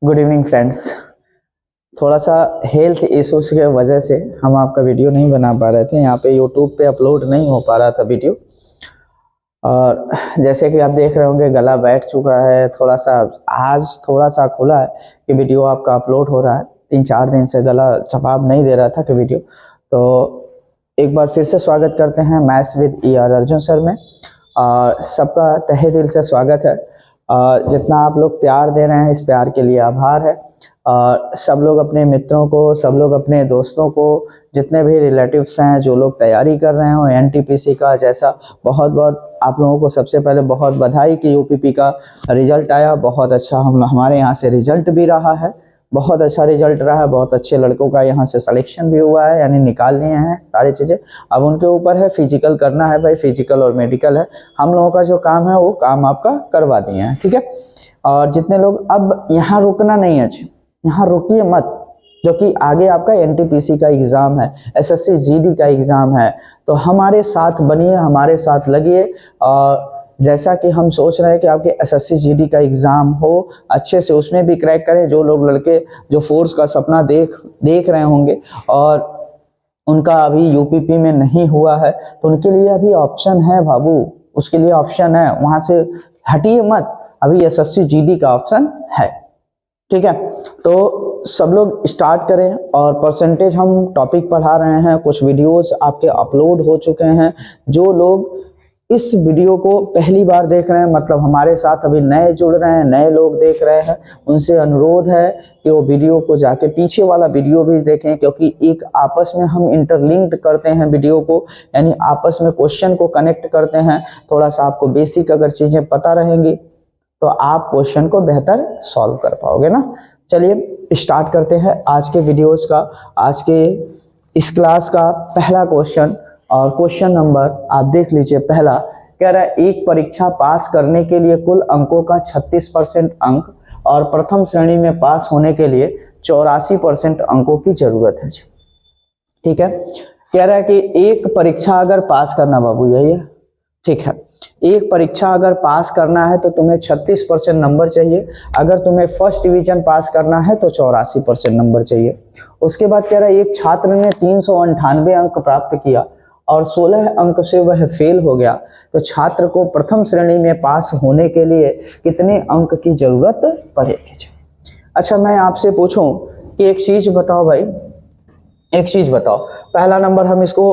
Good evening friends. थोड़ा सा health issues की वजह से हम आपका वीडियो नहीं बना पा रहे थे। यहाँ पे यूट्यूब पे अपलोड नहीं हो पा रहा था वीडियो। और जैसे कि आप देख रहे होंगे गला बैठ चुका है। थोड़ा सा आज थोड़ा सा खुला है कि वीडियो आपका अपलोड हो रहा है। 3-4 दिन से गला जवाब नहीं दे रहा था कि वीडियो। तो एक बार फिर से स्वागत करते हैं maths with ER Arjun sir में। और सबका तहे दिल से स्वागत है। और जितना आप लोग प्यार दे रहे हैं इस प्यार के लिए आभार है। और सब लोग अपने मित्रों को, सब लोग अपने दोस्तों को, जितने भी रिलेटिव्स हैं जो लोग तैयारी कर रहे हो NTPC का, जैसा बहुत बहुत आप लोगों को सबसे पहले बहुत बधाई कि UPP का रिजल्ट आया। बहुत अच्छा हमारे यहाँ से रिजल्ट भी रहा है, बहुत अच्छा रिजल्ट रहा है। बहुत अच्छे लड़कों का यहाँ से सिलेक्शन भी हुआ है, यानी निकाल लिए हैं सारी चीज़ें। अब उनके ऊपर है, फिजिकल करना है भाई, फिजिकल और मेडिकल है। हम लोगों का जो काम है वो काम आपका करवा दिए हैं, ठीक है। और जितने लोग, अब यहाँ रुकना नहीं है, यहाँ रुकिए मत, जो कि आगे आपका NTPC का एग्ज़ाम है, SSC GD का एग्ज़ाम है। तो हमारे साथ बनिए, हमारे साथ लगिए। और जैसा कि हम सोच रहे हैं कि आपके SSC GD का एग्ज़ाम हो अच्छे से, उसमें भी क्रैक करें। जो लोग लड़के जो फोर्स का सपना देख रहे होंगे और उनका अभी UPP में नहीं हुआ है, तो उनके लिए अभी ऑप्शन है बाबू, उसके लिए ऑप्शन है। वहाँ से हटिए मत, अभी SSC GD का ऑप्शन है, ठीक है। तो सब लोग स्टार्ट करें। और परसेंटेज हम टॉपिक पढ़ा रहे हैं, कुछ वीडियोस आपके अपलोड हो चुके हैं। जो लोग इस वीडियो को पहली बार देख रहे हैं, मतलब हमारे साथ अभी नए जुड़ रहे हैं, नए लोग देख रहे हैं, उनसे अनुरोध है कि वो वीडियो को जाके पीछे वाला वीडियो भी देखें, क्योंकि एक आपस में हम इंटरलिंक्ड करते हैं वीडियो को, यानी आपस में क्वेश्चन को कनेक्ट करते हैं। थोड़ा सा आपको बेसिक अगर चीज़ें पता रहेंगी तो आप क्वेश्चन को बेहतर सॉल्व कर पाओगे ना। चलिए स्टार्ट करते हैं आज के वीडियोस का, आज के इस क्लास का पहला क्वेश्चन। और क्वेश्चन नंबर आप देख लीजिए। पहला कह रहा है, एक परीक्षा पास करने के लिए कुल अंकों का 36% अंक और प्रथम श्रेणी में पास होने के लिए 84% अंकों की जरूरत है, ठीक है। कह रहा है कि एक परीक्षा अगर पास करना, बाबू यही है, ठीक है। एक परीक्षा अगर पास करना है तो तुम्हें 36% नंबर चाहिए। अगर तुम्हें फर्स्ट डिवीजन पास करना है तो 84% नंबर चाहिए। उसके बाद कह रहा है, एक छात्र ने 398 अंक प्राप्त किया और 16 अंक से वह फेल हो गया, तो छात्र को प्रथम श्रेणी में पास होने के लिए कितने अंक की जरूरत पड़ेगी। अच्छा, मैं आपसे पूछूं कि एक चीज बताओ भाई, एक चीज बताओ। पहला नंबर हम इसको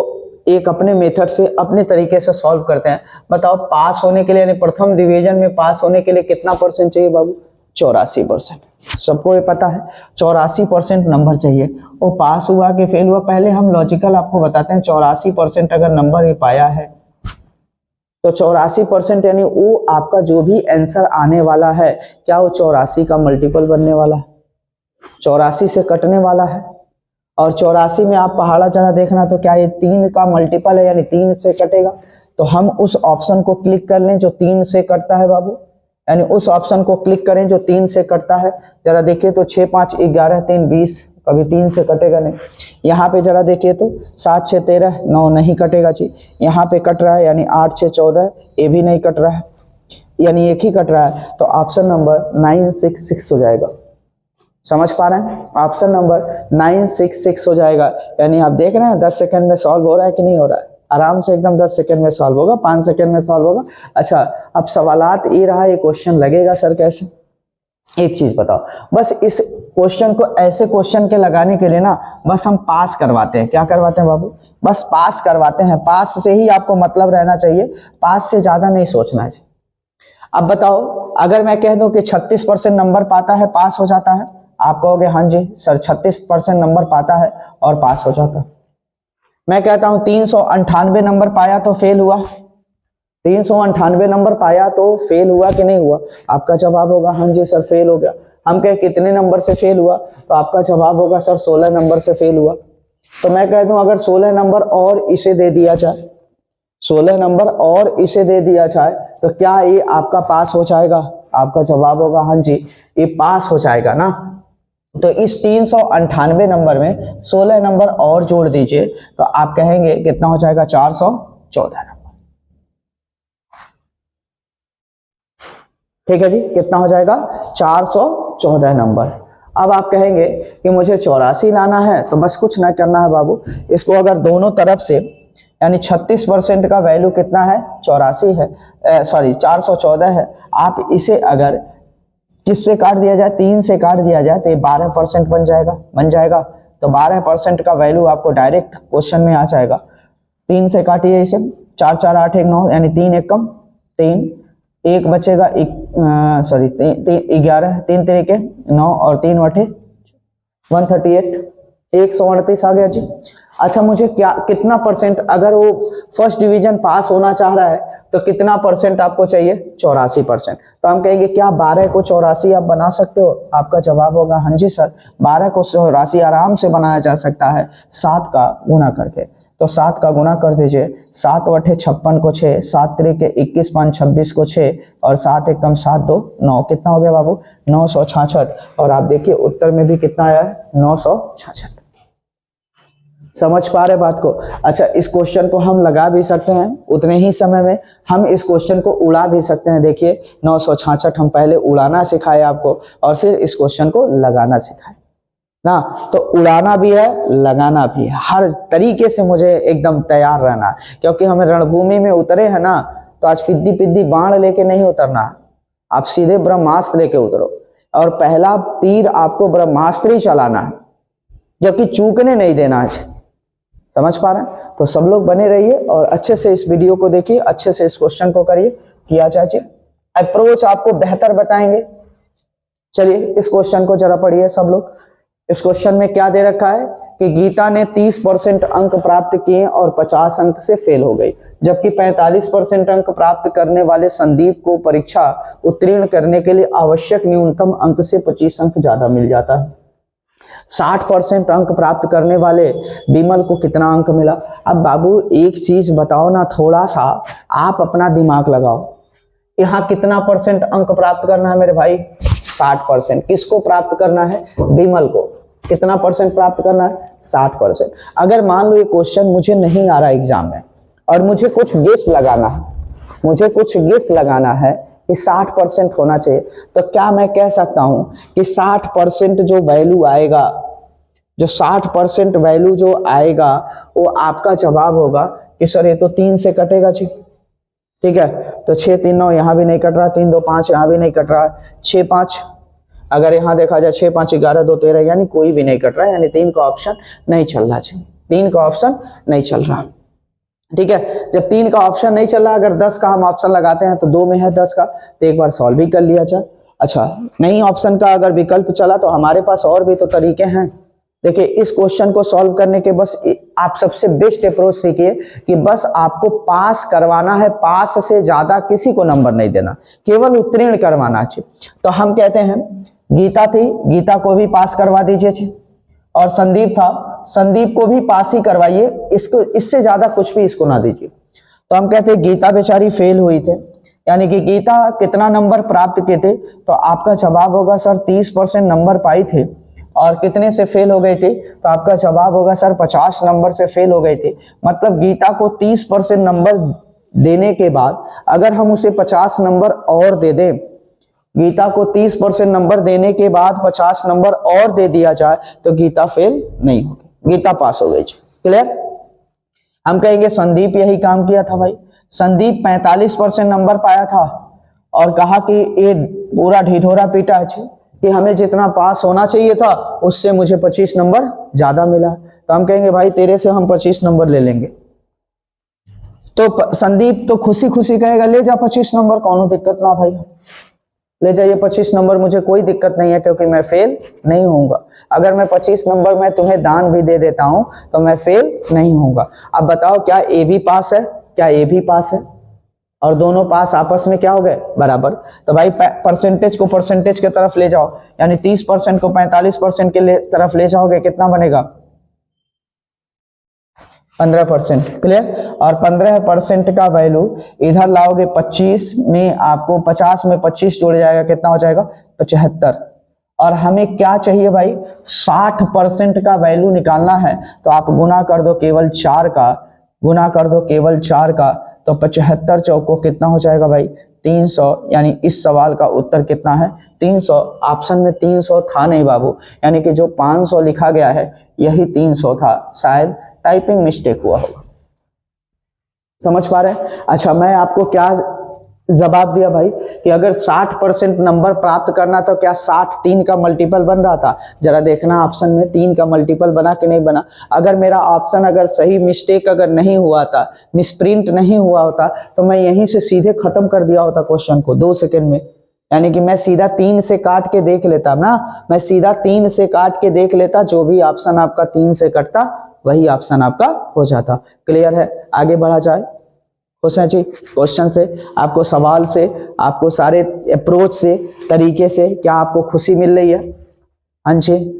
एक अपने मेथड से, अपने तरीके से सॉल्व करते हैं। बताओ, पास होने के लिए, यानी प्रथम डिवीजन में पास होने के लिए कितना परसेंट चाहिए बाबू? 84%। सबको ये पता है 84% नंबर चाहिए। वो पास हुआ कि फेल हुआ, पहले हम लॉजिकल आपको बताते हैं। 84% अगर नंबर ये पाया है तो 84% यानी वो आपका जो भी आंसर आने वाला है, क्या वो 84 का मल्टीपल बनने वाला है, 84 से कटने वाला है। और 84 में आप पहाड़ा जरा देखना, तो क्या ये 3 का मल्टीपल है, यानी 3 से कटेगा। तो हम उस ऑप्शन को क्लिक कर लें जो 3 से कटता है बाबू, यानी उस ऑप्शन को क्लिक करें जो 3 से कटता है। जरा देखिए तो 6 5 11 3 20, कभी 3 से कटेगा नहीं। यहाँ पे जरा देखिए तो 7 6 13 9 नहीं कटेगा जी। यहाँ पे कट रहा है, यानी 8 6 14, ये भी नहीं कट रहा है, यानी एक ही कट रहा है। तो ऑप्शन नंबर 966 हो जाएगा। समझ पा रहे हैं? ऑप्शन नंबर 966 हो जाएगा। यानी आप देख रहे हैं 10 सेकंड में सॉल्व हो रहा है कि नहीं हो रहा है? आराम से एकदम 10 सेकंड में सॉल्व होगा, 5 सेकंड में सॉल्व होगा। अच्छा, अब सवालात ये रहा, ये क्वेश्चन लगेगा सर कैसे? एक चीज बताओ, बस इस क्वेश्चन को ऐसे क्वेश्चन के लगाने के लिए ना, बस हम पास करवाते हैं। क्या करवाते हैं बाबू? बस पास करवाते हैं। पास से ही आपको मतलब रहना चाहिए, पास से ज्यादा नहीं सोचना है। अब बताओ, अगर मैं कह दूं कि 36% नंबर पाता है पास हो जाता है, आप कहोगे हाँ जी सर 36% नंबर पाता है और पास हो जाता है। मैं कहता हूं 398 नंबर पाया तो फेल हुआ, 398 नंबर पाया तो फेल हुआ कि नहीं हुआ? आपका जवाब होगा हाँ जी सर फेल हो गया। हम कहे कितने नंबर से फेल हुआ, तो आपका जवाब होगा सर 16 नंबर से फेल हुआ। तो मैं कह दूं अगर 16 नंबर और इसे दे दिया जाए, 16 नंबर और इसे दे दिया जाए, तो क्या ये आपका पास हो जाएगा? आपका जवाब होगा हाँ जी, ये पास हो जाएगा ना। तो इस 398 नंबर में 16 नंबर और जोड़ दीजिए, तो आप कहेंगे कितना हो जाएगा? 414 नंबर। ठीक है जी, कितना हो जाएगा? 414 14 नंबर। अब आप कहेंगे कि मुझे 84 लाना है, तो बस कुछ ना करना है बाबू, इसको अगर दोनों तरफ से यानी 36% का वैल्यू कितना है 84 है, सॉरी 414 है, आप इसे अगर किससे काट दिया जाए 3 से काट दिया जाए तो ये 12% बन जाएगा। तो 12% का वैल्यू आपको डायरेक्ट क्वेश्चन में आ जाएगा। 3 से काटिए इसे, 4 4 8 1 9 यानी 3 1 कम 3, एक बचेगा 11, 3 तरीके 9 और 3 वठे 138, 138 आ गया जी। अच्छा मुझे कितना परसेंट, अगर वो फर्स्ट डिवीजन पास होना चाह रहा है तो कितना परसेंट आपको चाहिए 84%। तो हम कहेंगे क्या 12 को 84 आप बना सकते हो? आपका जवाब होगा हाँ जी सर, 12 को 84 आराम से बनाया जा सकता है 7 का गुना करके। तो 7 का गुना कर दीजिए, 7 वठे 56 को 6, 7 तरीके 21 5 26 को 6 और 7 1 कम 7 2 9, कितना हो गया बाबू 966। और आप देखिए उत्तर में भी कितना आया है 966। समझ पा रहे बात को? अच्छा इस क्वेश्चन को हम लगा भी सकते हैं उतने ही समय में, हम इस क्वेश्चन को उड़ा भी सकते हैं। देखिए 966 हम पहले उड़ाना सिखाए आपको और फिर इस क्वेश्चन को लगाना सिखाए ना। तो उड़ाना भी है, लगाना भी है, हर तरीके से मुझे एकदम तैयार रहना है, क्योंकि हमें रणभूमि में उतरे हैं ना, तो आज पिद्दी पिद्दी बाण लेके नहीं उतरना, आप सीधे ब्रह्मास्त्र लेके उतरो और पहला तीर आपको ब्रह्मास्त्र ही चलाना है, जबकि चूकने नहीं देना आज। समझ पा रहे हैं? तो सब लोग बने रहिए और अच्छे से इस वीडियो को देखिए, अच्छे से इस क्वेश्चन को करिए, किया चाची अप्रोच आपको बेहतर बताएंगे। चलिए इस क्वेश्चन को जरा पढ़िए सब लोग। इस क्वेश्चन में क्या दे रखा है कि गीता ने 30% अंक प्राप्त किए और 50 अंक से फेल हो गई, जबकि 45% अंक प्राप्त करने वाले संदीप को परीक्षा उत्तीर्ण करने के लिए आवश्यक न्यूनतम अंक से 25 अंक ज्यादा मिल जाता है। 60% अंक प्राप्त करने वाले विमल को कितना अंक मिला? अब बाबू एक चीज बताओ ना, थोड़ा सा आप अपना दिमाग लगाओ, यहाँ कितना परसेंट अंक प्राप्त करना है मेरे भाई? 60%। किसको प्राप्त करना है? विमल को। कितना परसेंट प्राप्त करना है? 60%। अगर मान लो ये क्वेश्चन मुझे नहीं आ रहा एग्जाम में और मुझे कुछ गेस लगाना है कि 60% होना चाहिए, तो क्या मैं कह सकता हूं कि 60% जो वैल्यू आएगा, जो 60% वैल्यू जो आएगा वो आपका जवाब होगा कि सर ये तो 3 से कटेगा जी। ठीक है, तो 6 3 9 यहाँ भी नहीं कट रहा, 3 2 5 यहाँ भी नहीं कट रहा, 6 5 अगर यहाँ देखा जाए 6 5 11 2 13 यानी कोई भी नहीं कट रहा है, यानी 3 का ऑप्शन नहीं चल रहा जी, 3 का ऑप्शन नहीं चल रहा। ठीक है, जब 3 का ऑप्शन नहीं चल रहा, अगर 10 का हम ऑप्शन लगाते हैं तो 2 में है 10 का, तो एक बार सॉल्व भी कर लिया जाए। अच्छा नहीं ऑप्शन का अगर विकल्प चला तो हमारे पास और भी तो तरीके हैं। देखिए इस क्वेश्चन को सॉल्व करने के बस आप सबसे बेस्ट अप्रोच सीखिए कि बस आपको पास करवाना है, पास से ज्यादा किसी को नंबर नहीं देना, केवल उत्तीर्ण करवाना चाहिए। तो हम कहते हैं गीता थी, गीता को भी पास करवा दीजिए जी, और संदीप था, संदीप को भी पास ही करवाइए, इसको इससे ज्यादा कुछ भी इसको ना दीजिए। तो हम कहते हैं गीता बेचारी फेल हुई थे, यानी कि गीता कितना नंबर प्राप्त किए थे? तो आपका जवाब होगा सर 30% नंबर पाई थे और कितने से फेल हो गए थे? तो आपका जवाब होगा सर 50 नंबर से फेल हो गए थे। मतलब गीता को 30% नंबर देने के बाद अगर हम उसे 50 नंबर और दे दें, गीता को 30% नंबर देने के बाद 50 नंबर और दे दिया जाए तो गीता फेल नहीं होगी, गीता पास हो गई। क्लियर? हम कहेंगे संदीप यही काम किया था भाई, संदीप 45% नंबर पाया था और कहा कि ये पूरा ढिढोरा पीटा है कि हमें जितना पास होना चाहिए था उससे मुझे 25 नंबर ज्यादा मिला। तो हम कहेंगे भाई तेरे से हम 25 नंबर ले लेंगे। तो संदीप तो खुशी खुशी कहेगा ले जा 25 नंबर, कौनो दिक्कत ना भाई, ले जाइए 25 नंबर, मुझे कोई दिक्कत नहीं है क्योंकि मैं फेल नहीं होऊंगा। अगर मैं 25 नंबर मैं तुम्हें दान भी दे देता हूं तो मैं फेल नहीं होऊंगा। अब बताओ क्या ए भी पास है? क्या ए भी पास है? और दोनों पास आपस में क्या हो गए? बराबर। तो भाई परसेंटेज को परसेंटेज की तरफ ले जाओ, यानी 30% को 45% के तरफ ले जाओगे, कितना बनेगा? 15%। क्लियर? और 15% का वैल्यू इधर लाओगे 25 में, आपको 50 में 25 जोड़ जाएगा, कितना हो जाएगा? 75। और हमें क्या चाहिए भाई? 60% का वैल्यू निकालना है, तो आप गुना कर दो केवल 4 का, गुना कर दो केवल 4 का, तो 75 चौको कितना हो जाएगा भाई? 300, यानी इस सवाल का उत्तर कितना है 300। ऑप्शन में 300 था नहीं बाबू, यानी कि जो 500 लिखा गया है यही 300 था, शायद टाइपिंग मिस्टेक हुआ होगा। समझ पा रहे हैं? अच्छा, मैं आपको क्या जवाब दिया भाई कि अगर 60% नंबर प्राप्त करना तो क्या 60 3 का मल्टीपल बन रहा था? जरा देखना ऑप्शन में 3 का मल्टीपल बना कि नहीं बना। अगर मेरा ऑप्शन अगर सही मिस्टेक अगर नहीं हुआ था, मिसप्रिंट नहीं हुआ होता, तो मैं यहीं से सीधे खत्म कर दिया होता क्वेश्चन को 2 सेकंड में। यानी कि मैं सीधा 3 से काट के देख लेता ना, मैं सीधा 3 से काट के देख लेता, जो भी ऑप्शन आपका 3 से कटता वही ऑप्शन आपका हो जाता। क्लियर है? आगे बढ़ा जाए क्वेश्चन से, आपको सवाल से, आपको सारे अप्रोच से, तरीके से क्या आपको खुशी मिल रही है? हाँ जी,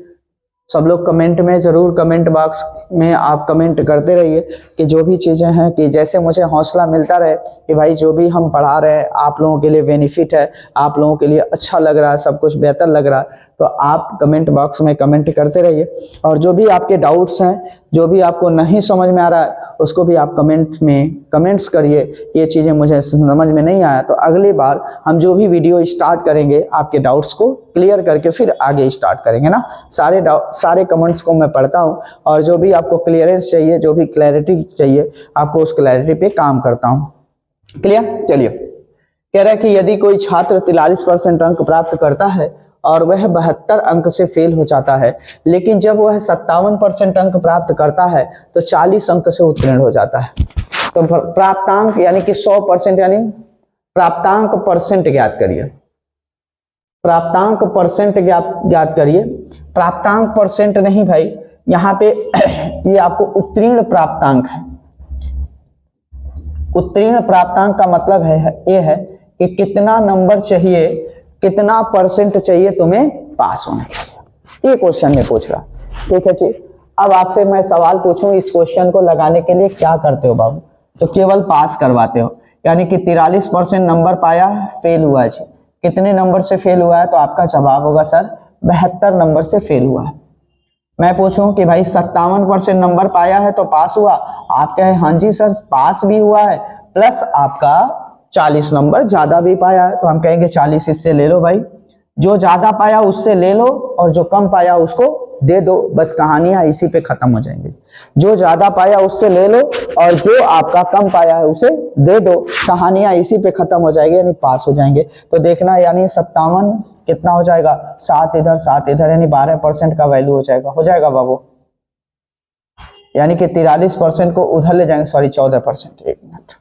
सब लोग कमेंट में जरूर, कमेंट बॉक्स में आप कमेंट करते रहिए कि जो भी चीज़ें हैं, कि जैसे मुझे हौसला मिलता रहे कि भाई जो भी हम पढ़ा रहे हैं आप लोगों के लिए बेनिफिट है, आप लोगों के लिए अच्छा लग रहा है, सब कुछ बेहतर लग रहा है, तो आप कमेंट बॉक्स में कमेंट करते रहिए। और जो भी आपके डाउट्स हैं, जो भी आपको नहीं समझ में आ रहा है, उसको भी आप कमेंट्स करिए, ये चीज़ें मुझे समझ में नहीं आया, तो अगली बार हम जो भी वीडियो स्टार्ट करेंगे आपके डाउट्स को क्लियर करके फिर आगे स्टार्ट करेंगे ना। सारे कमेंट्स को मैं पढ़ता हूँ, और जो भी आपको क्लियरेंस चाहिए, जो भी क्लैरिटी चाहिए, आपको उस क्लैरिटी पे काम करता हूँ। क्लियर? चलिए, कह रहा है कि यदि कोई छात्र 43% अंक प्राप्त करता है और वह 72 अंक से फेल हो जाता है, लेकिन जब वह 57% अंक प्राप्त करता है तो 40 अंक से उत्तीर्ण हो जाता है। तो प्राप्तांक यानी कि 100%, यानी प्राप्तांक परसेंट ज्ञात करिए। प्राप्तांक परसेंट ज्ञात करिए। प्राप्तांक परसेंट नहीं भाई, यहाँ पे ये आपको उत्तीर्ण प्राप्तांक है। उत्तीर्ण प्राप्तांक का मतलब ये है कि कितना नंबर चाहिए, कितना परसेंट चाहिए तुम्हें पास होने के लिए, ये क्वेश्चन में पूछ रहा। ठीक है जी। अब आपसे मैं सवाल पूछूं, इस क्वेश्चन को लगाने के लिए क्या करते हो बाबू? तो केवल पास करवाते हो, यानी कि 43% नंबर पाया, फेल हुआ है जी। कितने नंबर से फेल हुआ है? तो आपका जवाब होगा सर 72 नंबर से फेल हुआ है। मैं पूछूं कि भाई 57% नंबर पाया है तो पास हुआ, आप कहे हाँ जी सर पास भी हुआ है, प्लस आपका 40 नंबर ज्यादा भी पाया है, तो हम कहेंगे 40 इससे ले लो भाई, जो ज्यादा पाया उससे ले लो और जो कम पाया उसको दे दो, बस कहानियां इसी पे खत्म हो जाएंगी। जो ज्यादा पाया उससे ले लो और जो आपका कम पाया है उसे दे दो, कहानियां इसी पे खत्म हो जाएगी, यानी पास हो जाएंगे। तो देखना, यानी 57 कितना हो जाएगा, 7 इधर 7 इधर, यानी 12% का वैल्यू हो जाएगा बाबू। यानी कि 43% को उधर ले जाएंगे, सॉरी 14%, एक मिनट,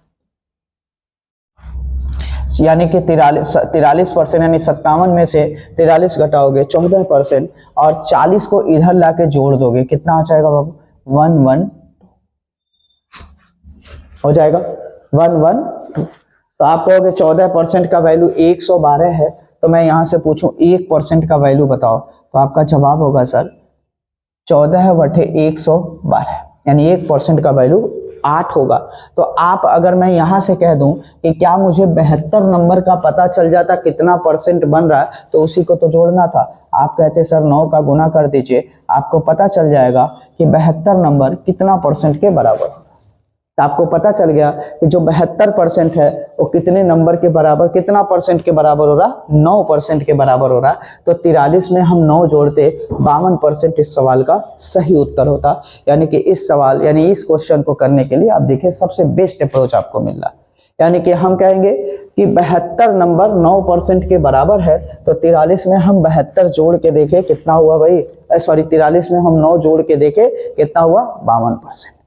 यानी कि 43% यानी 57 में से 43 घटाओगे 14% और 40 को इधर लाके जोड़ दोगे, कितना आ जाएगा बाबू? 112 हो जाएगा, 112। तो आप कहोगे 14% का वैल्यू 112 है, तो मैं यहां से पूछूं 1% का वैल्यू बताओ, तो आपका जवाब होगा सर 14/112, यानी 1% का वैल्यू 8 होगा। तो आप अगर मैं यहां से कह दूं कि क्या मुझे 72 नंबर का पता चल जाता कितना परसेंट बन रहा है, तो उसी को तो जोड़ना था। आप कहते सर 9 का गुना कर दीजिए, आपको पता चल जाएगा कि 72 नंबर कितना परसेंट के बराबर होगा। तो आपको पता चल गया कि जो 72% है वो कितने नंबर के बराबर, कितना परसेंट के बराबर हो रहा? 9% के बराबर हो रहा। तो 43 में हम 9 जोड़ते 52% इस सवाल का सही उत्तर होता। यानी कि इस सवाल यानी इस क्वेश्चन को करने के लिए आप देखिए सबसे बेस्ट अप्रोच आपको मिल रहा है। यानी कि हम कहेंगे कि 72 नंबर 9% के बराबर है, तो 43 में हम 72 जोड़ के देखें कितना हुआ भाई, सॉरी 43 में हम 9 जोड़ के देखें कितना हुआ, 52%।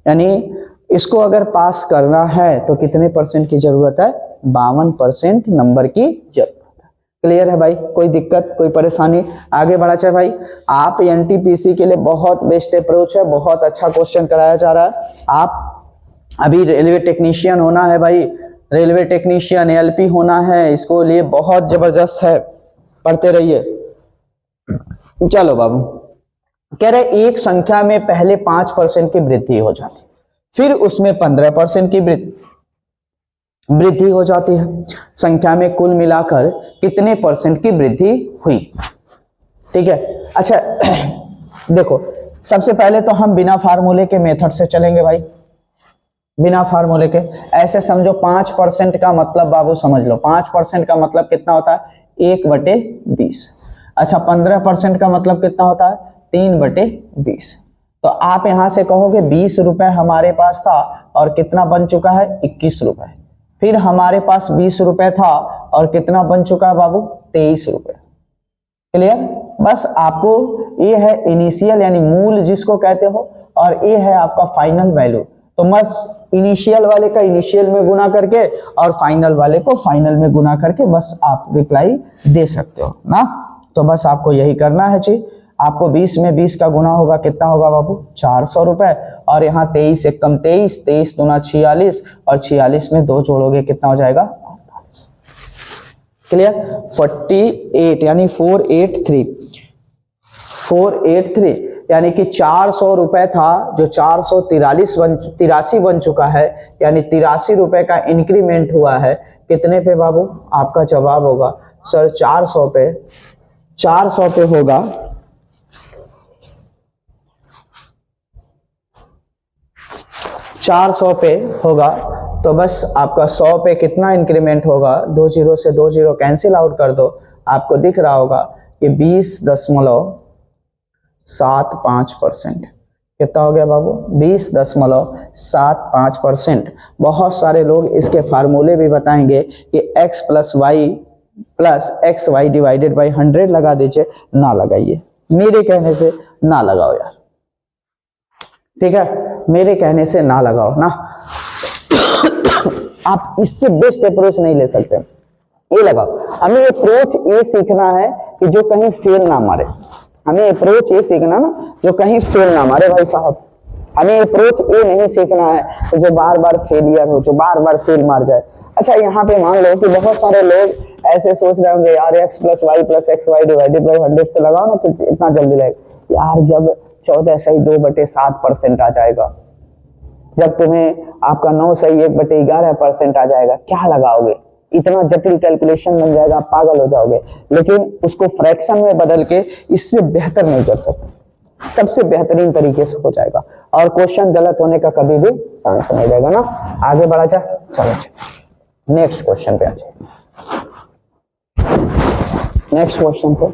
यानी इसको अगर पास करना है तो कितने परसेंट की जरूरत है? 52% नंबर की जरूरत है। क्लियर है भाई? कोई दिक्कत, कोई परेशानी? आगे बढ़ा चाहे भाई। आप एनटीपीसी के लिए बहुत बेस्ट अप्रोच है, बहुत अच्छा क्वेश्चन कराया जा रहा है। आप अभी रेलवे टेक्नीशियन होना है भाई, रेलवे टेक्नीशियन एलपी होना है, इसको लिए बहुत जबरदस्त है, पढ़ते रहिए। चलो बाबू, कह रहे एक संख्या में पहले 5% की वृद्धि हो जाती, फिर उसमें 15% की वृद्धि हो जाती है। संख्या में कुल मिलाकर कितने परसेंट की वृद्धि हुई? ठीक है। अच्छा देखो, सबसे पहले तो हम बिना फार्मूले के मेथड से चलेंगे भाई। बिना फार्मूले के। ऐसे समझो 5% का मतलब बाबू समझ लो, 5% का मतलब कितना होता है, 1/20। अच्छा 15% का मतलब कितना होता है, 3/20। तो आप यहां से कहोगे 20 रुपए हमारे पास था और कितना बन चुका है, 21 रुपए। फिर हमारे पास 20 रुपए था और कितना बन चुका है बाबू, 23 रुपए। क्लियर। बस आपको ये है इनिशियल यानी मूल जिसको कहते हो, और ये है आपका फाइनल वैल्यू। तो बस इनिशियल वाले का इनिशियल में गुना करके और फाइनल वाले को फाइनल में गुना करके बस आप रिप्लाई दे सकते हो ना। तो बस आपको यही करना है जी। आपको 20 में 20 का गुना होगा, कितना होगा बाबू, 400 रुपए। और यहाँ 23 एक कम 23, 23 दूना 46, और 46 में 2 जोड़ोगे कितना हो जाएगा, 48। क्लियर। 48 यानी 483 यानी कि 400 रुपए था जो 483 बन चुका है, यानी 83 रुपए का इंक्रीमेंट हुआ है। कितने पे बाबू, आपका जवाब होगा सर 400 पे होगा 400 पे होगा। तो बस आपका 100 पे कितना इंक्रीमेंट होगा, 2 जीरो से 2 जीरो कैंसिल आउट कर दो, आपको दिख रहा होगा कि 20.75%। कितना हो गया बाबू, 20.75%। बहुत सारे लोग इसके फार्मूले भी बताएंगे कि x plus x y divided by 100 लगा दीजिए, ना लगाइए, मेरे कहने से ना लगाओ यार, ठीक है, मेरे कहने से ना लगाओ ना। आप इससे बेस्ट अप्रोच नहीं ले सकते, ये लगाओ। हमें अप्रोच ये सीखना है कि जो कहीं फेल ना मारे, हमें अप्रोच ये सीखना ना जो कहीं फेल ना मारे भाई साहब। हमें अप्रोच ये नहीं सीखना है तो जो बार बार फेलियर हो, जो बार बार फेल मार जाए। अच्छा यहाँ पे मान लो कि बहुत सारे लोग ऐसे सोच रहे होंगे यार x plus y plus x y divided by 100 से लगाओ ना फिर इतना जल्दी लगेगा। यार जब 14 सही 2/7% आ जाएगा, जब तुम्हें आपका 9 सही 1/11% आ जाएगा, क्या लगाओगे, इतना जटिल कैलकुलेशन बन जाएगा, आप पागल हो जाओगे। लेकिन उसको फ्रैक्शन में बदल के इससे बेहतर नहीं कर सकते, सबसे बेहतरीन तरीके से हो जाएगा और क्वेश्चन गलत होने का कभी भी चांस नहीं रहेगा ना। आगे बढ़ा जाए, चलो नेक्स्ट क्वेश्चन पे आ जाए। नेक्स्ट क्वेश्चन पे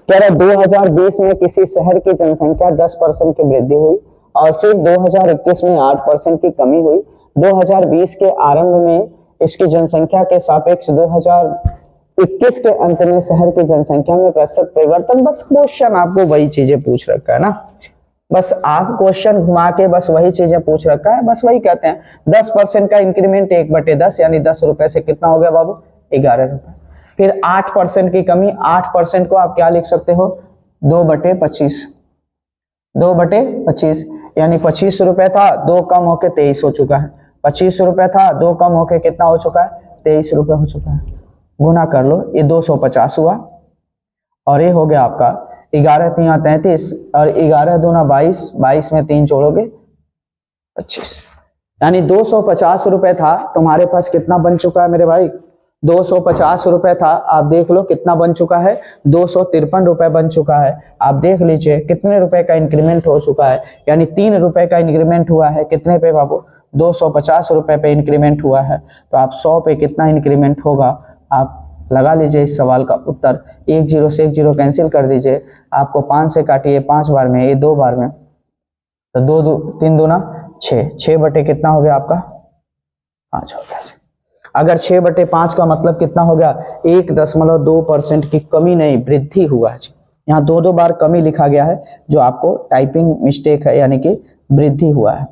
कह रहा 2020 में किसी शहर की जनसंख्या 10% की वृद्धि हुई और फिर 2021 में 8% की कमी हुई। 2020 के आरंभ में इसकी जनसंख्या के सापेक्ष 2021 के अंत में शहर की जनसंख्या में प्रतिशत परिवर्तन। बस क्वेश्चन आपको वही चीजें पूछ रखा है ना, बस आप क्वेश्चन घुमा के बस वही चीजें पूछ रखा है, बस वही कहते हैं 10% का इंक्रीमेंट 1/10 यानी 10 रुपए से कितना हो गया बाबू, 11 रुपए। फिर 8% की कमी, 8% को आप क्या लिख सकते हो, 2/25, 2/25 यानी 25 रुपए था, 2 कम होके 23 हो चुका है। 25 रुपए था, 2 कम होके कितना हो चुका है, 23 रुपए हो चुका है। गुना कर लो, ये 250 हुआ और ये हो गया आपका 11 3 33 और 11 दूना 22, 22 में 3 जोड़ोगे 25, यानी 250 रुपए था। तुम्हारे पास कितना बन चुका है मेरे भाई, 250 रुपए था, आप देख लो कितना बन चुका है, 253 रुपए बन चुका है। आप देख लीजिए कितने रुपए का इंक्रीमेंट हो चुका है, यानी 3 रुपए का इंक्रीमेंट हुआ है। कितने पे बाबू, 250 रुपए पे इंक्रीमेंट हुआ है। तो आप 100 पे कितना इंक्रीमेंट होगा, आप लगा लीजिए इस सवाल का उत्तर। 1 जीरो से 1 जीरो कैंसिल कर दीजिए, आपको 5 से काटिए, 5 बार में, ये 2 बार में, तो 2 3 दूना 6, 6 बटे कितना हो गया आपका, 5 हो गया। अगर 6/5 का मतलब कितना हो गया, 1.2% की कमी नहीं वृद्धि हुआ है। यहाँ 2 बार कमी लिखा गया है जो आपको टाइपिंग मिस्टेक है, यानी कि वृद्धि हुआ है।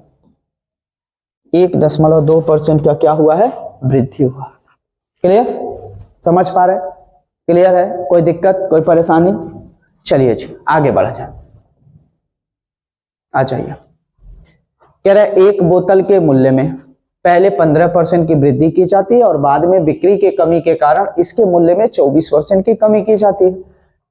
1.2% का क्या हुआ है, वृद्धि हुआ। क्लियर, समझ पा रहे, क्लियर है, कोई दिक्कत कोई परेशानी। चलिए जी आगे बढ़ा जाए, आ जाइए। कह रहे एक बोतल के मूल्य में पहले 15% की वृद्धि की जाती है और बाद में बिक्री के कमी के कारण इसके मूल्य में 24% की कमी की जाती है।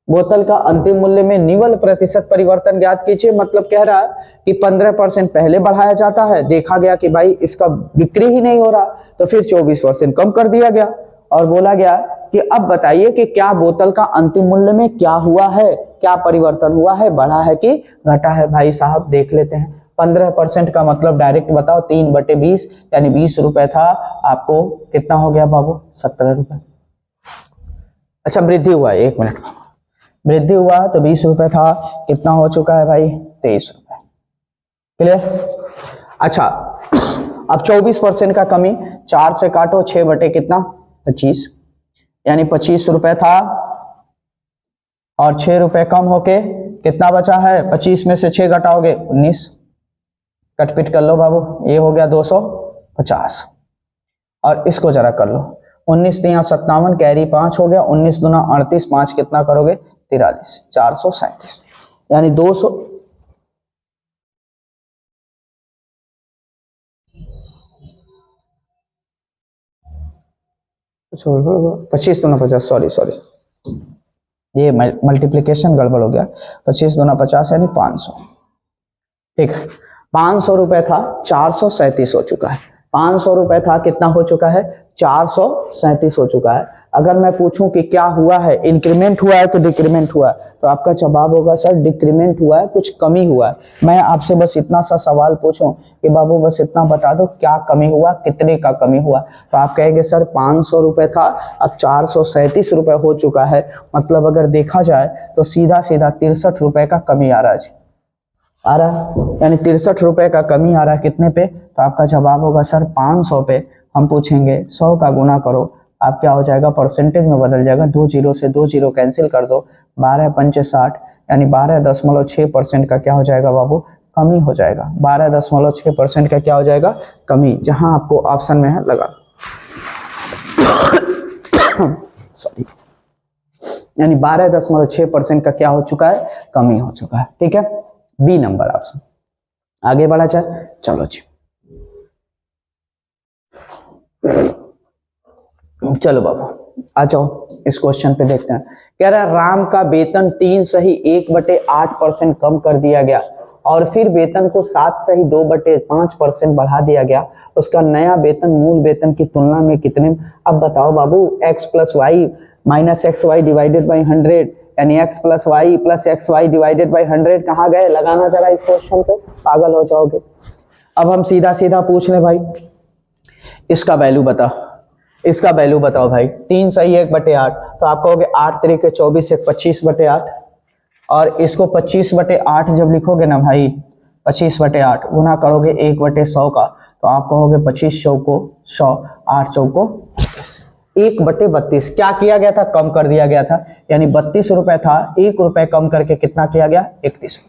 बोतल का अंतिम मूल्य में निवल प्रतिशत परिवर्तन ज्ञात कीजिए। मतलब कह रहा है कि 15% पहले बढ़ाया जाता है, देखा गया कि भाई इसका बिक्री ही नहीं हो रहा, तो फिर 24% कम कर दिया गया और बोला गया कि अब बताइए कि क्या बोतल का अंतिम मूल्य में क्या हुआ है, क्या परिवर्तन हुआ है, बढ़ा है कि घटा है। भाई साहब देख लेते हैं, 15% का मतलब डायरेक्ट बताओ, 3/20 यानी 20 रुपए था, आपको कितना हो गया बाबू? 17 रुपए। अच्छा वृद्धि हुआ, 1 मिनट, वृद्धि हुआ तो 20 रुपए था, कितना हो चुका है भाई? 23 रुपए। क्लियर? अच्छा अब 24% का कमी, 4 से काटो, 6 बटे कितना? 25, यानी 25 रुपए था और 6 रुपए कम होके कितना बचा है? 25 में से 6 घटाओगे 19, कटपिट कर लो बाबू, ये हो गया 250। और इसको जरा कर लो, 19 तिया 57, कैरी 5 हो गया, 19 दूना 38, 5 कितना करोगे? 43, 437, यानी 200 25 दूना 50, सॉरी ये मल्टीप्लीकेशन गड़बड़ हो गया, 25 दूना 50 यानी 500। ठीक है, 500 रुपए था, 437 हो चुका है। 500 रुपए था, कितना हो चुका है? 437 हो चुका है। अगर मैं पूछूं कि क्या हुआ है, इंक्रीमेंट हुआ है तो डिक्रीमेंट हुआ है, तो आपका जवाब होगा सर डिक्रीमेंट हुआ है, कुछ कमी हुआ है। मैं आपसे बस इतना सा सवाल पूछूं कि बाबू बस इतना बता दो क्या कमी हुआ, कितने का कमी हुआ, तो आप कहेंगे सर 500 रुपए था, अब 437 रुपए हो चुका है। मतलब अगर देखा जाए तो सीधा सीधा 63 रुपए का कमी आ रहा है, आ रहा है, यानी 63 रुपए का कमी आ रहा है। कितने पे? तो आपका जवाब होगा सर 500 पे। हम पूछेंगे 100 का गुना करो, आप क्या हो जाएगा? परसेंटेज में बदल जाएगा, 2 जीरो से 2 जीरो कैंसिल कर दो, 12 पंचे 60, यानी 12.6% का क्या हो जाएगा बाबू? कमी हो जाएगा। 12.6% का क्या हो जाएगा? कमी, जहां आपको ऑप्शन में है लगा सॉरी, यानी 12.6% का क्या हो चुका है? कमी हो चुका है। ठीक है, बी नंबर ऑप्शन। आगे बढ़ा जाए, चलो जी, चलो बाबू आ जाओ, इस क्वेश्चन पे देखते हैं। कह रहा है राम का वेतन 3 सही 1/8% कम कर दिया गया और फिर वेतन को 7 सही 2/5% बढ़ा दिया गया। उसका नया वेतन मूल वेतन की तुलना में कितने? अब बताओ बाबू, x + y - xy divided by 100, यानी x + y + xy divided by 100 कहाँ गए? लगाना जरा इस क्वेश्चन को, पागल हो जाओगे। अब हम सीधा सीधा पूछ ले भाई, इसका वैल्यू बता, इसका वैल्यू बताओ भाई। 3 सही 1/8, तो आप कहोगे 8 तरीके 24 से 25/8, और इसको 25/8 जब लिखोगे ना भाई, 25/8 गुना करोगे 1/100 का, तो आप कहोगे 25 चौको 100, 8 चौको 1/32। क्या किया गया था? कम कर दिया गया था, यानी 32 रुपए था, 1 रुपए कम करके कितना किया गया? 31।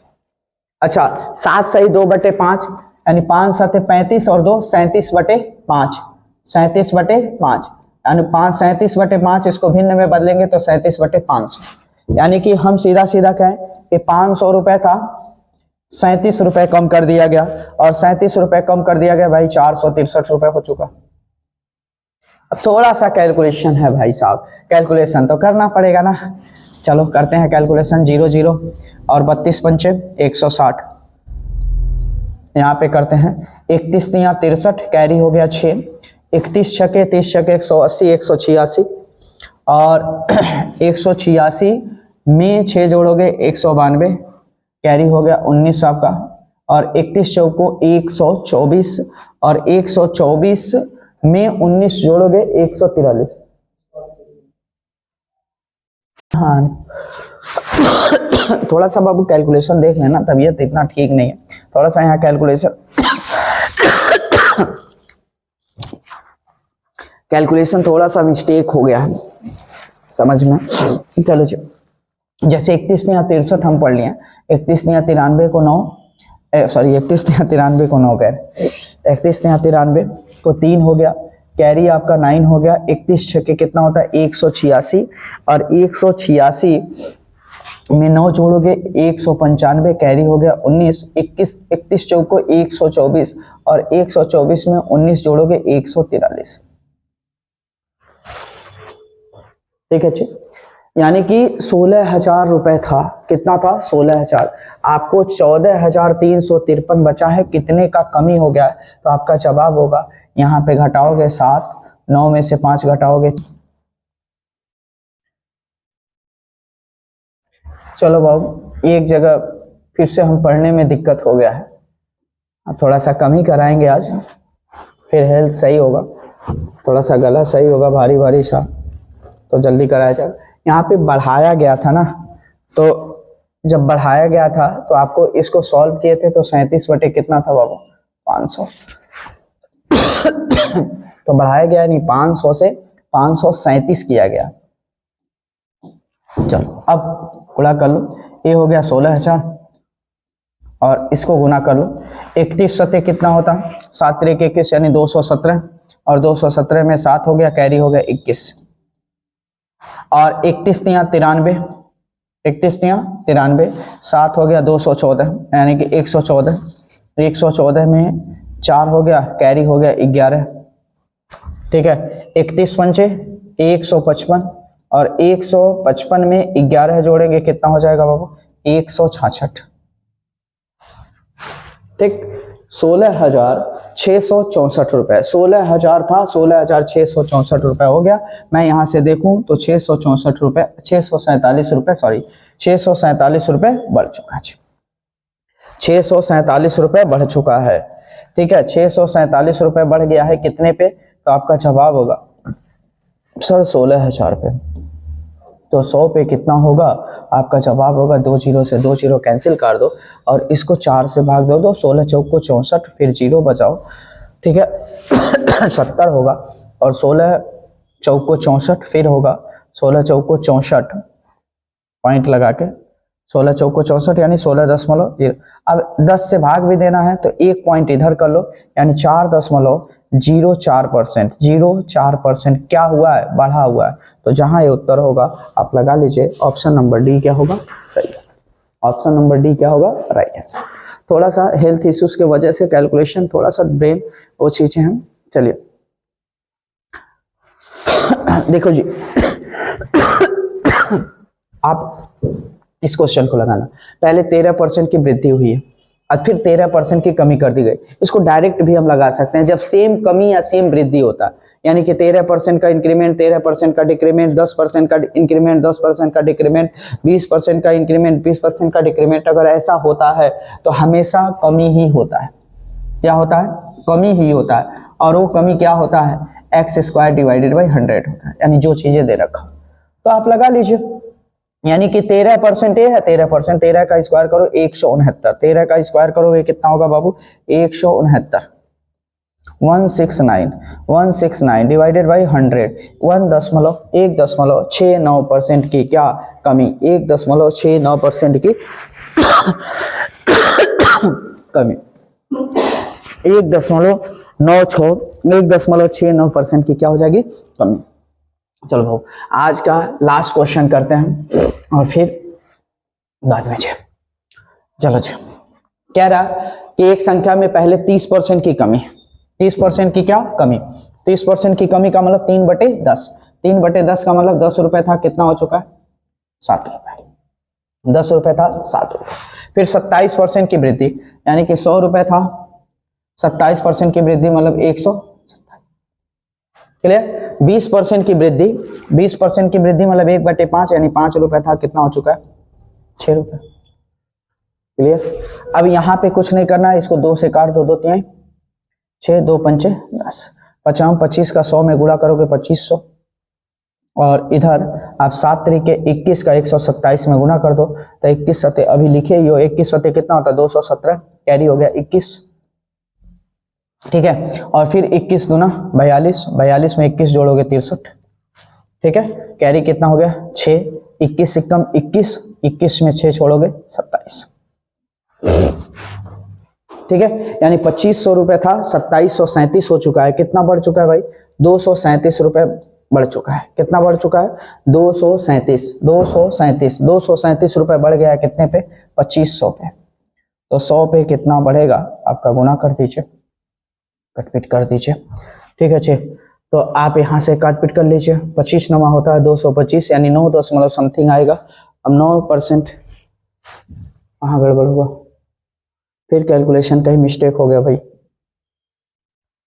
अच्छा 7 सही 2/5, यानी 5 7 35 और 2 37/5, 37/5, यानी 5 37/5, इसको भिन्न में बदलेंगे तो 37/500। यानी कि हम सीधा सीधा कहें कि 500 रुपए था, 37 रुपए कम कर दिया गया, और 37 रुपए कम कर दिया गया भाई, 463 रुपए हो चुका। अब थोड़ा सा कैलकुलेशन है भाई साहब, कैलकुलेशन तो करना पड़ेगा ना। चलो करते हैं कैलकुलेशन, 0 0 और 32 पंचे 160, यहाँ पे करते हैं 31 तिया 63, कैरी हो गया 6, 31 छके 30 छके 180, 186, और 186 में 6 जोड़ोगे 192, कैरी हो गया 19 आपका, और 31 चौको 124, और 124 में 19 जोड़ोगे 143। हाँ थोड़ा सा बाबू कैलकुलेशन देख लेना, तबीयत इतना ठीक नहीं है, थोड़ा सा यहाँ कैलकुलेशन थोड़ा सा मिस्टेक हो गया है समझ में। चलो जी, जैसे 31 या 63 हम पढ़ लिए, 31 या 93 को 9, सॉरी 31 या 93 को 9 कह, 31 या 93 को 3 हो गया, कैरी आपका 9 हो गया, 31 छक्के कितना होता है? 186, और 186 में 9 जोड़ोगे 195, कैरी हो गया 19, 31 चौको 124, और 124 में 19 जोड़ोगे 143। ठीक है जी, यानी कि 16,000 रुपए था, कितना था? 16,000, आपको 14,353 बचा है, कितने का कमी हो गया है? तो आपका जवाब होगा, यहाँ पे घटाओगे 7, 9 में से 5 घटाओगे, चलो बाबू एक जगह फिर से हम पढ़ने में दिक्कत हो गया है, अब थोड़ा सा कम ही कराएंगे आज, फिर हेल्थ सही होगा। थोड़ा सा गला सही होगा भारी भारी सा, तो जल्दी कराया जाएगा। यहाँ पे बढ़ाया गया था ना, तो जब बढ़ाया गया था तो आपको इसको सॉल्व किए थे तो 37 बटे कितना था बाबू, 500। तो बढ़ाया गया नहीं, 500 से 537 किया गया। चलो अब गुणा कर लो, ये हो गया 16,000 और इसको गुना कर लो। 31 सत्य कितना होता, 7 त्रिक 21 यानी 217, और 217 में 7 हो गया, कैरी हो गया 21, और 31 तिया 93, 31 तिया 93, 7 हो गया 214 यानी कि 114, 114 में 4 हो गया, कैरी हो गया 11, ठीक है। 31 पंचे 155, और 155 में 11 जोड़ेंगे कितना हो जाएगा बाबू, 166, ठीक। 16,664 रुपए, 16,000 था, 16,664 रुपए हो गया। मैं यहां से देखूं तो 664 रुपए, 647 रुपए, सॉरी 647 रुपए बढ़ चुका है, 647 रुपए बढ़ चुका है, ठीक है। 647 रुपए बढ़ गया है कितने पे, तो आपका जवाब होगा सर 16,000 पे। तो 100 पे कितना होगा, आपका जवाब होगा 2 जीरो से 2 जीरो कैंसिल कर दो और इसको 4 से भाग दो, 16 चौक को 64, फिर जीरो बचाओ, ठीक है। 70 होगा, और 16 चौक को 64 फिर होगा, 16 चौक को 64 पॉइंट लगा के, 16 चौक को 64 यानी 16.0। अब 10 से भाग भी देना है तो एक पॉइंट इधर कर लो, यानी 4.04%, 04% क्या हुआ है, बढ़ा हुआ है। तो जहां ये उत्तर होगा आप लगा लीजिए, ऑप्शन नंबर डी क्या होगा, सही है। ऑप्शन नंबर डी क्या होगा, राइट आंसर। थोड़ा सा हेल्थ इश्यूज की वजह से कैलकुलेशन थोड़ा सा ब्रेन वो चीजें हैं। चलिए देखो जी, आप इस क्वेश्चन को लगाना, पहले 13% की वृद्धि हुई है, और फिर 13% की कमी कर दी गई। इसको डायरेक्ट भी हम लगा सकते हैं, जब सेम कमी या सेम वृद्धि होता है, यानी कि 13% का इंक्रीमेंट, 13% का डिक्रीमेंट, 10% का इंक्रीमेंट, 10% का डिक्रीमेंट, 20% का इंक्रीमेंट, 20% का डिक्रीमेंट, अगर ऐसा होता है तो हमेशा कमी ही होता है। क्या होता है, कमी ही होता है। और वो कमी क्या होता है, x² डिवाइडेड बाई 100 होता है, यानी जो चीजें दे रखा। तो आप लगा लीजिए, यानी कि 13% ये है, 13%, 13 का स्क्वायर करो 169, 13 का स्क्वायर करो ये कितना होगा बाबू, 169, 169 डिवाइडेड बाई 100, 1.69% की क्या कमी, 1.69% की कमी, 1.69% की क्या हो जाएगी, कमी। चलो भाऊ आज का लास्ट क्वेश्चन करते हैं और फिर बाद में। चलो जी, कह रहा कि एक संख्या में पहले 30% की कमी, 30% की क्या कमी, 30% की कमी का मतलब 3/10, 3/10 का मतलब 10 रुपए था, कितना हो चुका है, 7 रुपए, 10 रुपए था 7 रुपए। फिर 27% की वृद्धि, यानी कि 100 रुपए था, 27% की वृद्धि मतलब 127, क्लियर। 20% की वृद्धि, 20% की वृद्धि मतलब 1/5 यानी 5 रुपए था, कितना हो चुका है, 6 रुपए, क्लियर। अब यहाँ पे कुछ नहीं करना है, इसको 2 से काट दो, 2 तिहाई 6, 2 पंचे 10, 50 25 का 100 में गुणा करोगे 2500, और इधर आप 7 तरीके 21 का 127 में गुणा कर दो, तो 21 सत्य अभी लिखे ही हो, 21 सत्य कितना होता है 217, कैरी हो गया 21, ठीक है। और फिर 21 दूना 42, 42 में 21 जोड़ोगे 63, ठीक है, कैरी कितना हो गया 6, 21 एकम 21, 21 में 6 छोड़ोगे 27, ठीक है। यानी 2500 रुपए था, 2737 हो चुका है, कितना बढ़ चुका है भाई, 237 रुपए बढ़ चुका है, कितना बढ़ चुका है, 237 रुपए बढ़ गया है, कितने पे, 2500 पे। तो 100 पे कितना बढ़ेगा, आपका गुना कर दीजिए, कटपिट कर दीजिए, ठीक है जी। तो आप यहाँ से काटपिट कर लीजिए, 25 नमा होता है 225, यानी 9 दशमलव समथिंग आएगा। अब 9% कहाँ गड़बड़ हुआ, फिर कैलकुलेशन कहीं मिस्टेक हो गया भाई,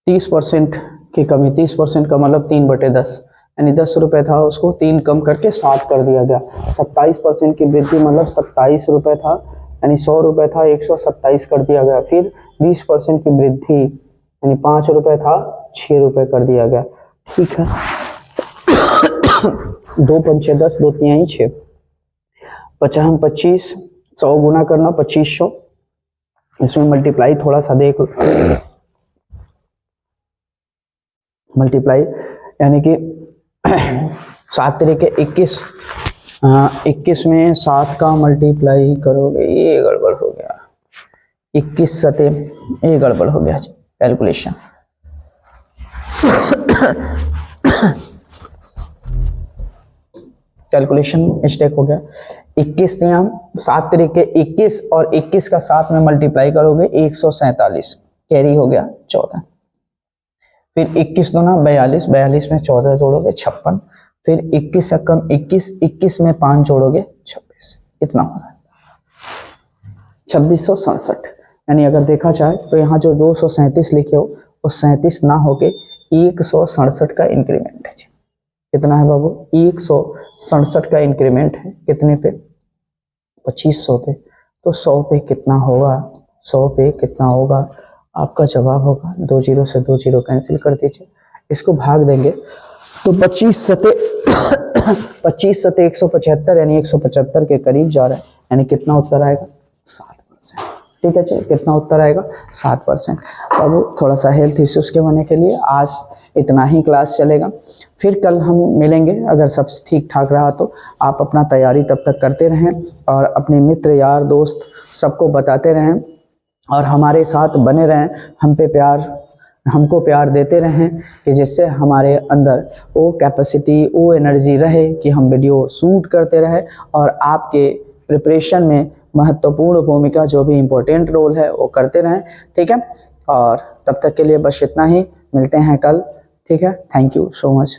30% की कमी, 30% का मतलब 3/10, यानी 10 रुपए था, उसको 3 कम करके 7 कर दिया गया। 27% की वृद्धि मतलब 27 रुपए था, यानी 100 रुपये था 127 कर दिया गया। फिर 20% की वृद्धि यानी 5 रुपये था 6 रुपये कर दिया गया। ठीक है, 2 पंचे 10, 2 तिहाई 6, 50 25, 100 गुना करना 2500, इसमें मल्टीप्लाई थोड़ा सा देख लो, मल्टीप्लाई यानी कि 7 तरीके 21, 21 में 7 का मल्टीप्लाई करोगे, ये गड़बड़ हो गया, 21 सते ये गड़बड़ हो गया कैलकुलेशन। कैलकुलेशन मिस्टेक हो गया। 21 दिया, 7 तरीके 21 और 21 का 7 में मल्टीप्लाई करोगे 147, कैरी हो गया 14। फिर 21 दूना 42, 42 में 14 जोड़ोगे 56, फिर 21 से कम 21, 21 में 5 जोड़ोगे 26, इतना होगा 2667। यानी अगर देखा जाए तो यहाँ जो 237 लिखे हो वो 37 ना होके 167 का इंक्रीमेंट है। कितना है बाबू? 167 का इंक्रीमेंट है। कितने पे? 2500 पे। तो 100 पे कितना होगा? 100 पे कितना होगा? आपका जवाब होगा 2 जीरो से 2 जीरो कैंसिल कर दीजिए, इसको भाग देंगे तो 25 सते 175 यानी 175 के करीब जा रहा है। यानी कितना उत्तर आएगा? 7%। ठीक है जी, कितना उत्तर आएगा? 7%। अब थोड़ा सा हेल्थ इश्यूज के होने के लिए आज इतना ही क्लास चलेगा, फिर कल हम मिलेंगे। अगर सब ठीक ठाक रहा तो आप अपना तैयारी तब तक करते रहें और अपने मित्र यार दोस्त सबको बताते रहें और हमारे साथ बने रहें। हमको प्यार देते रहें कि जिससे हमारे अंदर वो कैपेसिटी, वो एनर्जी रहे कि हम वीडियो शूट करते रहें और आपके प्रिपरेशन में महत्वपूर्ण भूमिका, जो भी इम्पोर्टेंट रोल है वो करते रहें। ठीक है, और तब तक के लिए बस इतना ही, मिलते हैं कल। ठीक है, थैंक यू सो मच।